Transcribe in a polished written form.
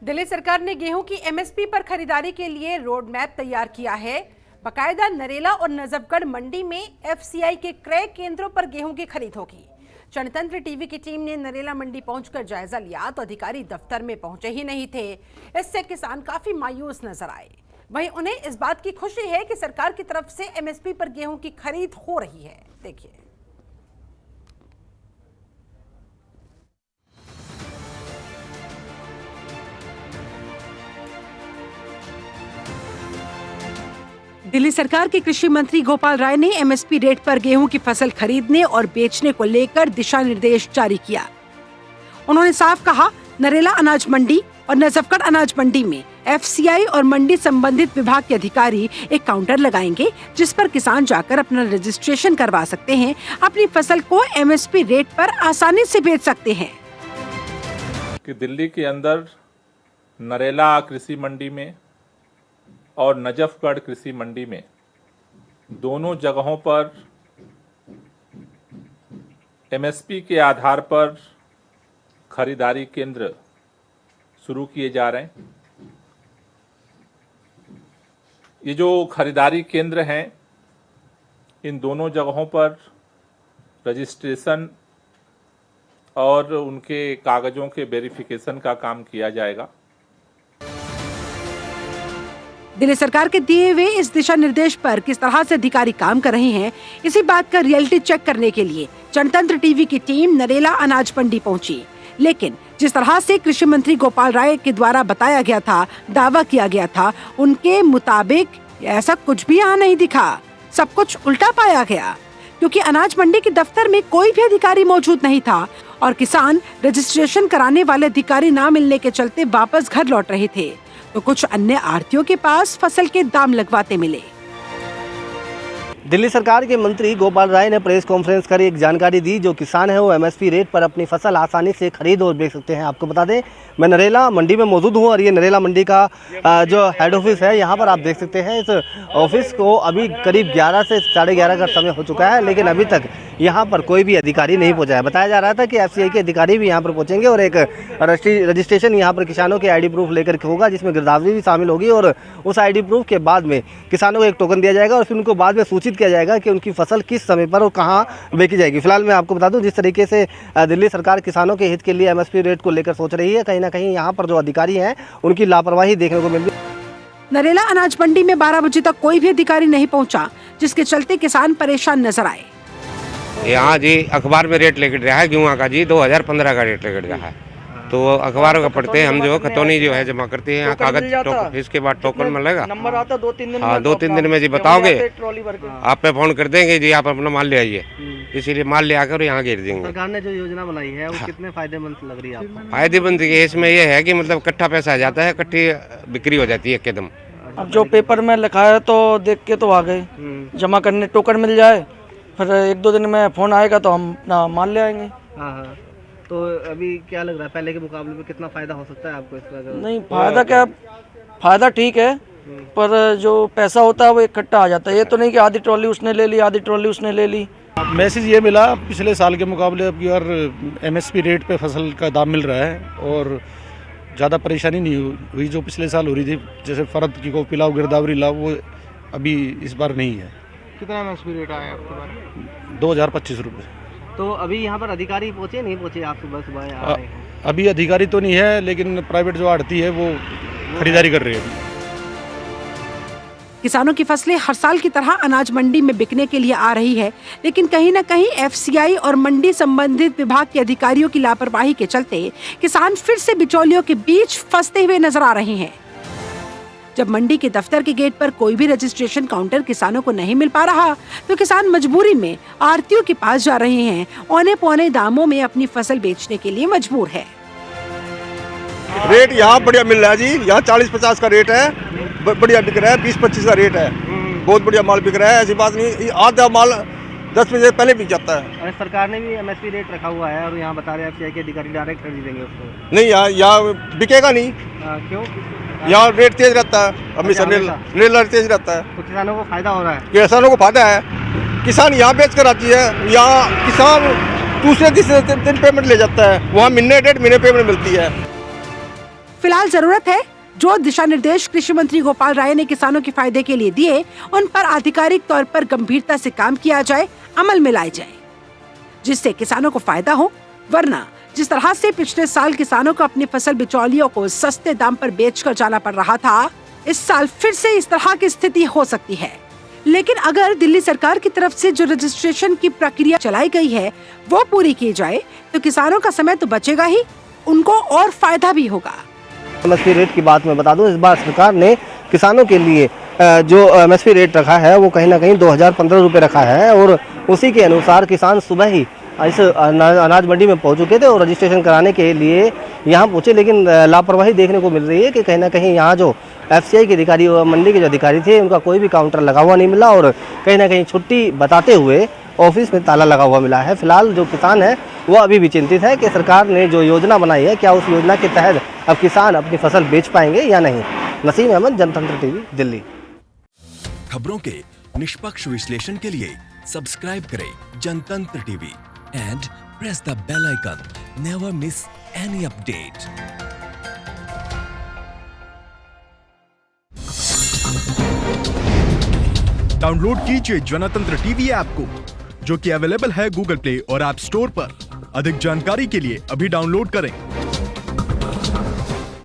दिल्ली सरकार ने गेहूं की एमएसपी पर खरीदारी के लिए रोड मैप तैयार किया है। बाकायदा नरेला और नजफगढ़ मंडी में एफसीआई के क्रय केंद्रों पर गेहूं की खरीद होगी। जनतंत्र टीवी की टीम ने नरेला मंडी पहुंचकर जायजा लिया तो अधिकारी दफ्तर में पहुंचे ही नहीं थे। इससे किसान काफी मायूस नजर आए। वहीं उन्हें इस बात की खुशी है कि सरकार की तरफ से एमएसपी पर गेहूं की खरीद हो रही है। देखिए, दिल्ली सरकार के कृषि मंत्री गोपाल राय ने एमएसपी रेट पर गेहूं की फसल खरीदने और बेचने को लेकर दिशा निर्देश जारी किया। उन्होंने साफ कहा, नरेला अनाज मंडी और नजफगढ़ अनाज मंडी में एफसीआई और मंडी संबंधित विभाग के अधिकारी एक काउंटर लगाएंगे, जिस पर किसान जाकर अपना रजिस्ट्रेशन करवा सकते हैं, अपनी फसल को एमएसपी रेट पर आसानी से बेच सकते हैं। कि दिल्ली के अंदर नरेला कृषि मंडी में और नजफगढ़ कृषि मंडी में दोनों जगहों पर एमएसपी के आधार पर खरीदारी केंद्र शुरू किए जा रहे हैं। ये जो खरीदारी केंद्र हैं, इन दोनों जगहों पर रजिस्ट्रेशन और उनके कागजों के वेरिफिकेशन का काम किया जाएगा। दिल्ली सरकार के दिए हुए इस दिशा निर्देश पर किस तरह से अधिकारी काम कर रहे हैं, इसी बात का रियलिटी चेक करने के लिए जनतंत्र टीवी की टीम नरेला अनाज मंडी पहुंची। लेकिन जिस तरह से कृषि मंत्री गोपाल राय के द्वारा बताया गया था, दावा किया गया था, उनके मुताबिक ऐसा कुछ भी यहाँ नहीं दिखा। सब कुछ उल्टा पाया गया, क्योंकि अनाज मंडी के दफ्तर में कोई भी अधिकारी मौजूद नहीं था और किसान रजिस्ट्रेशन कराने वाले अधिकारी न मिलने के चलते वापस घर लौट रहे थे, तो कुछ अन्य आढ़तियों के पास फसल के दाम लगवाते मिले। दिल्ली सरकार के मंत्री गोपाल राय ने प्रेस कॉन्फ्रेंस कर एक जानकारी दी, जो किसान है वो एमएसपी रेट पर अपनी फसल आसानी से खरीद और बेच सकते हैं। आपको बता दें, मैं नरेला मंडी में मौजूद हूँ और ये नरेला मंडी का जो हेड ऑफिस है, यहाँ पर आप देख सकते हैं। इस ऑफिस को अभी करीब 11 से 11:30 का समय हो चुका है, लेकिन अभी तक यहाँ पर कोई भी अधिकारी नहीं पहुँचा है। बताया जा रहा था कि एफसीआई के अधिकारी भी यहाँ पर पहुँचेंगे और एक रजिस्ट्रेशन यहाँ पर किसानों के आईडी प्रूफ लेकर होगा, जिसमें गिरदावरी भी शामिल होगी और उस आईडी प्रूफ के बाद में किसानों को एक टोकन दिया जाएगा और फिर उनको बाद में सूचित किया जाएगा कि उनकी फसल किस समय पर और कहाँ बेची जाएगी। फिलहाल मैं आपको बता दूं, जिस तरीके से दिल्ली सरकार किसानों के हित के लिए एमएसपी रेट को लेकर सोच रही है, कहीं ना कहीं यहाँ पर जो अधिकारी हैं उनकी लापरवाही देखने को मिल रही है। नरेला अनाज मंडी में 12 बजे तक कोई भी अधिकारी नहीं पहुंचा, जिसके चलते किसान परेशान नजर आए। यहाँ जी अखबार में रेट लेकर रहा है गेहूँ का जी 2015 का रेट लेकर रहा है, तो अखबार का पढ़ते हैं हम, जो खतौनी जो है जमा करते हैं, कागज इसके बाद टोकन मिलेगा, नंबर आता 2-3 दिन। हाँ, 2-3 दिन में जी बताओगे, आप पे फोन कर देंगे जी, आप अपना माल ले आइए। इसीलिए माल ले आकर यहाँ गिर देंगे। सरकार ने जो योजना बनाई है वो कितने फायदेमंद लग रही है आपको? फायदेमंद इसमें यह है कि मतलब इकट्ठा पैसा आ जाता है, इकट्ठी बिक्री हो जाती है एकदम। अब जो पेपर में लिखा है तो देख के तो आ गए, जमा करने टोकन मिल जाए, फिर 1-2 दिन में फोन आएगा तो हम अपना माल ले आएंगे। हाँ, तो अभी क्या लग रहा है, पहले के मुकाबले में कितना फायदा हो सकता है आपको इसमें? नहीं, फायदा क्या, फायदा ठीक है, पर जो पैसा होता है वो इकट्ठा आ जाता है। ये तो नहीं कि आधी ट्रॉली उसने ले ली, आधी ट्रॉली उसने ले ली। मैसेज ये मिला पिछले साल के मुकाबले अब यार एमएसपी रेट पे फसल का दाम मिल रहा है और ज़्यादा परेशानी नहीं हुई जो पिछले साल हो रही थी, जैसे फरद की को पिलाव गिरदावरी लाओ, वो अभी इस बार नहीं है। कितना एमएसपी रेट आया आपके बार? 2025 रुपये। तो अभी यहाँ पर अधिकारी पहुँचे नहीं पहुँचे? आप सुबह अभी अधिकारी तो नहीं है, लेकिन प्राइवेट जो आढ़ती है वो खरीदारी कर रही है। किसानों की फसलें हर साल की तरह अनाज मंडी में बिकने के लिए आ रही है, लेकिन कहीं न कहीं एफसीआई और मंडी संबंधित विभाग के अधिकारियों की लापरवाही के चलते किसान फिर से बिचौलियों के बीच फंसते हुए नजर आ रहे हैं। जब मंडी के दफ्तर के गेट पर कोई भी रजिस्ट्रेशन काउंटर किसानों को नहीं मिल पा रहा, तो किसान मजबूरी में आढ़तियों के पास जा रहे हैं। औने पौने दामों में अपनी फसल बेचने के लिए मजबूर है। रेट यहाँ बढ़िया मिल रहा है जी, यहाँ 40-50 का रेट है, बढ़िया बिक रहा है। 20-25 का रेट है, बहुत बढ़िया माल बिक रहा है। ऐसी बात नहीं, आधा माल 10 बजे पहले बिक जाता है। अरे सरकार ने भी एमएसपी रेट रखा हुआ है और यहाँ बता रहे हैं एफसीआई के अधिकारी डायरेक्ट खरीदेंगे उसको। नहीं, यहाँ बिकेगा नहीं। क्यों? यहाँ रेट तेज रहता है, हमेशा रेट तेज रहता है, तो किसानों को फायदा हो रहा है। किसानों को फायदा है, किसान यहाँ बेच कर आती है, यहाँ किसान दूसरे तीसरे दिन पेमेंट ले जाता है, वहाँ महीने 1.5 महीने पेमेंट मिलती है। फिलहाल जरूरत है जो दिशा निर्देश कृषि मंत्री गोपाल राय ने किसानों के फायदे के लिए दिए, उन पर आधिकारिक तौर पर गंभीरता से काम किया जाए, अमल में लाए जाए, जिससे किसानों को फायदा हो। वरना जिस तरह से पिछले साल किसानों को अपनी फसल बिचौलियों को सस्ते दाम पर बेचकर जाना पड़ रहा था, इस साल फिर से इस तरह की स्थिति हो सकती है। लेकिन अगर दिल्ली सरकार की तरफ से जो रजिस्ट्रेशन की प्रक्रिया चलाई गई है वो पूरी की जाए तो किसानों का समय तो बचेगा ही, उनको और फायदा भी होगा। एमएसपी रेट की बात मैं बता दूं, इस बार सरकार ने किसानों के लिए जो एमएसपी रेट रखा है वो कहीं ना कहीं 2015 रुपये रखा है और उसी के अनुसार किसान सुबह ही इस अनाज मंडी में पहुंच चुके थे और रजिस्ट्रेशन कराने के लिए यहाँ पहुंचे। लेकिन लापरवाही देखने को मिल रही है कि कहीं ना कहीं यहाँ जो एफसीआई के अधिकारी मंडी के जो अधिकारी थे उनका कोई भी काउंटर लगा हुआ नहीं मिला और कहीं ना कहीं छुट्टी बताते हुए ऑफिस में ताला लगा हुआ मिला है। फिलहाल जो किसान है वो अभी भी चिंतित है कि सरकार ने जो योजना बनाई है क्या उस योजना के तहत अब किसान अपनी फसल बेच पाएंगे या नहीं। नसीम अहमद, जनतंत्र टीवी, दिल्ली। खबरों के निष्पक्ष विश्लेषण के लिए सब्सक्राइब करें Jantantra TV and press the bell icon. Never miss any update. Download कीजिए जनतंत्र टीवी ऐप को, जो कि अवेलेबल है गूगल प्ले और ऐप स्टोर पर। अधिक जानकारी के लिए अभी डाउनलोड करें।